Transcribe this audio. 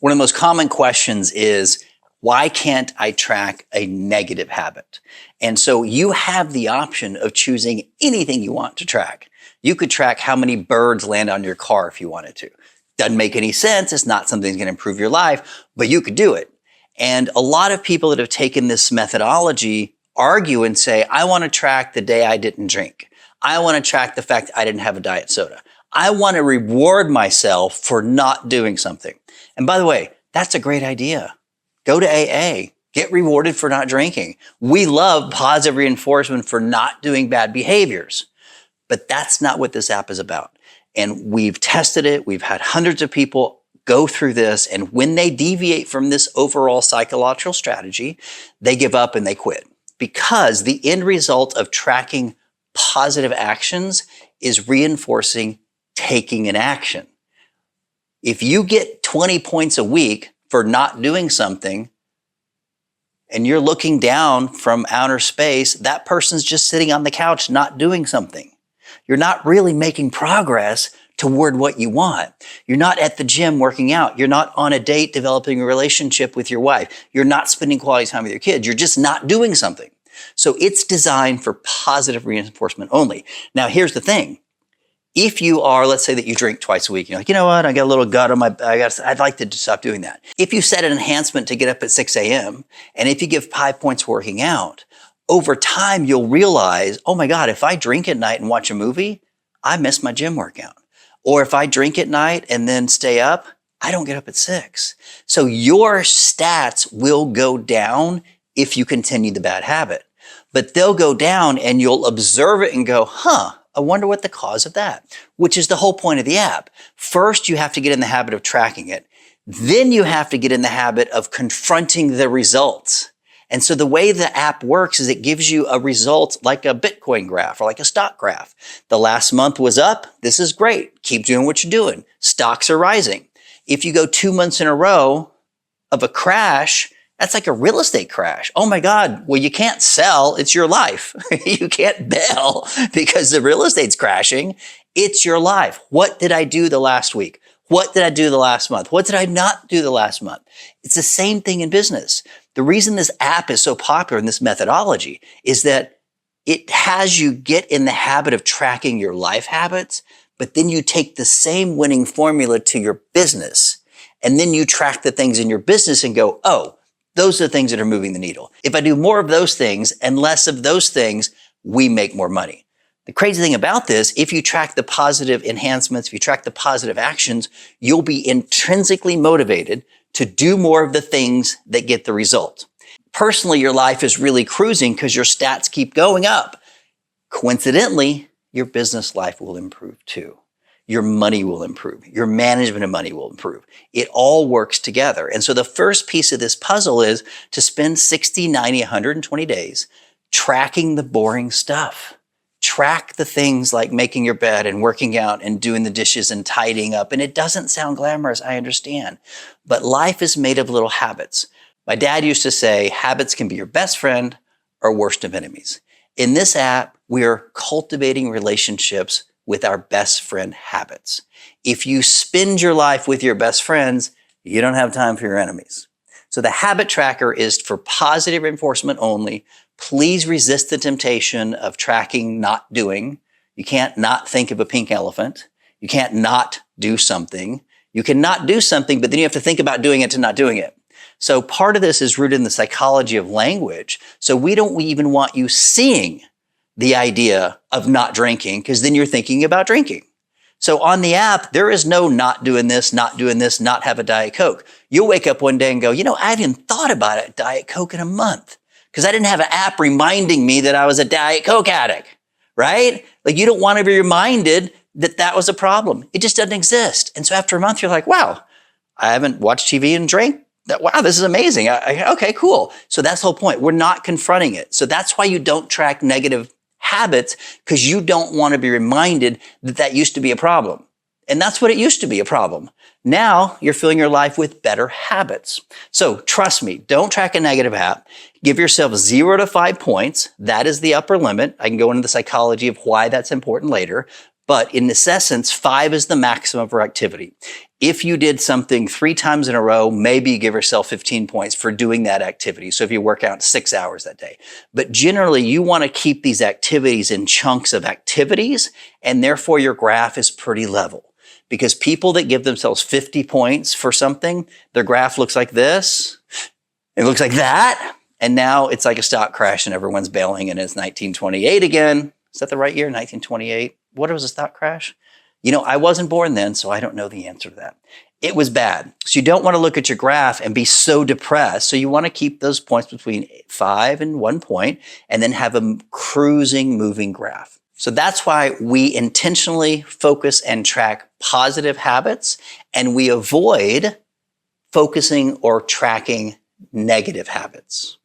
One of the most common questions is, why can't I track a negative habit? And so you have the option of choosing anything you want to track. You could track how many birds land on your car if you wanted to. Doesn't make any sense. It's not something that's going to improve your life, but you could do it. And a lot of people that have taken this methodology argue and say, I want to track the day I didn't drink. I want to track the fact I didn't have a diet soda. I want to reward myself for not doing something. And by the way, that's a great idea. Go to AA. Get rewarded for not drinking. We love positive reinforcement for not doing bad behaviors. But that's not what this app is about. And we've tested it. We've had hundreds of people go through this. And when they deviate from this overall psychological strategy, they give up and they quit. Because the end result of tracking positive actions is reinforcing taking an action. If you get 20 points a week for not doing something, and you're looking down from outer space, that person's just sitting on the couch not doing something. You're not really making progress toward what you want. You're not at the gym working out. You're not on a date developing a relationship with your wife. You're not spending quality time with your kids. You're just not doing something. So it's designed for positive reinforcement only. Now, here's the thing. If you are, let's say that you drink twice a week, you're like, you know what, I got a little gut on my, I'd like to stop doing that. If you set an enhancement to get up at 6 a.m., and if you give 5 points working out, over time, you'll realize, oh my God, if I drink at night and watch a movie, I miss my gym workout. Or if I drink at night and then stay up, I don't get up at 6. So your stats will go down if you continue the bad habit. But they'll go down and you'll observe it and go, I wonder what the cause of that, which is the whole point of the app. First, you have to get in the habit of tracking it. Then you have to get in the habit of confronting the results. And so the way the app works is it gives you a result like a Bitcoin graph or like a stock graph. The last month was up. This is great. Keep doing what you're doing. Stocks are rising. If you go 2 months in a row of a crash, that's like a real estate crash. Oh my God. Well, you can't sell. It's your life. You can't bail because the real estate's crashing. It's your life. What did I do the last week? What did I do the last month? What did I not do the last month? It's the same thing in business. The reason this app is so popular in this methodology is that it has you get in the habit of tracking your life habits, but then you take the same winning formula to your business. And then you track the things in your business and go, oh, those are the things that are moving the needle. If I do more of those things and less of those things, we make more money. The crazy thing about this, if you track the positive enhancements, if you track the positive actions, you'll be intrinsically motivated to do more of the things that get the result. Personally, your life is really cruising because your stats keep going up. Coincidentally, your business life will improve too. Your money will improve. Your management of money will improve. It all works together. And so the first piece of this puzzle is to spend 60, 90, 120 days tracking the boring stuff. Track the things like making your bed and working out and doing the dishes and tidying up. And it doesn't sound glamorous, I understand. But life is made of little habits. My dad used to say, habits can be your best friend or worst of enemies. In this app, we are cultivating relationships with our best friend habits. If you spend your life with your best friends, you don't have time for your enemies. So the habit tracker is for positive reinforcement only. Please resist the temptation of tracking not doing. You can't not think of a pink elephant. You can't not do something. You can not do something, but then you have to think about doing it to not doing it. So part of this is rooted in the psychology of language. So we don't even want you seeing the idea of not drinking, because then you're thinking about drinking. So on the app, there is no not doing this, not have a Diet Coke. You'll wake up one day and go, I haven't thought about a Diet Coke in a month because I didn't have an app reminding me that I was a Diet Coke addict, right? Like you don't want to be reminded that that was a problem. It just doesn't exist. And so after a month, you're like, wow, I haven't watched TV and drank. Wow, this is amazing. Okay, cool. So that's the whole point. We're not confronting it. So that's why you don't track negative habits, because you don't want to be reminded that that used to be a problem. And that's what it used to be, a problem. Now you're filling your life with better habits. So trust me, don't track a negative habit. Give yourself 0 to 5 points. That is the upper limit. I can go into the psychology of why that's important later. But in this essence, 5 is the maximum for activity. If you did something 3 times in a row, maybe you give yourself 15 points for doing that activity. So if you work out 6 hours that day. But generally, you want to keep these activities in chunks of activities, and therefore your graph is pretty level. Because people that give themselves 50 points for something, their graph looks like this, it looks like that, and now it's like a stock crash and everyone's bailing and it's 1928 again. Is that the right year, 1928? What was a stock crash? You know, I wasn't born then, so I don't know the answer to that. It was bad. So you don't want to look at your graph and be so depressed. So you want to keep those points between 5 and 1 point and then have a cruising, moving graph. So that's why we intentionally focus and track positive habits, and we avoid focusing or tracking negative habits.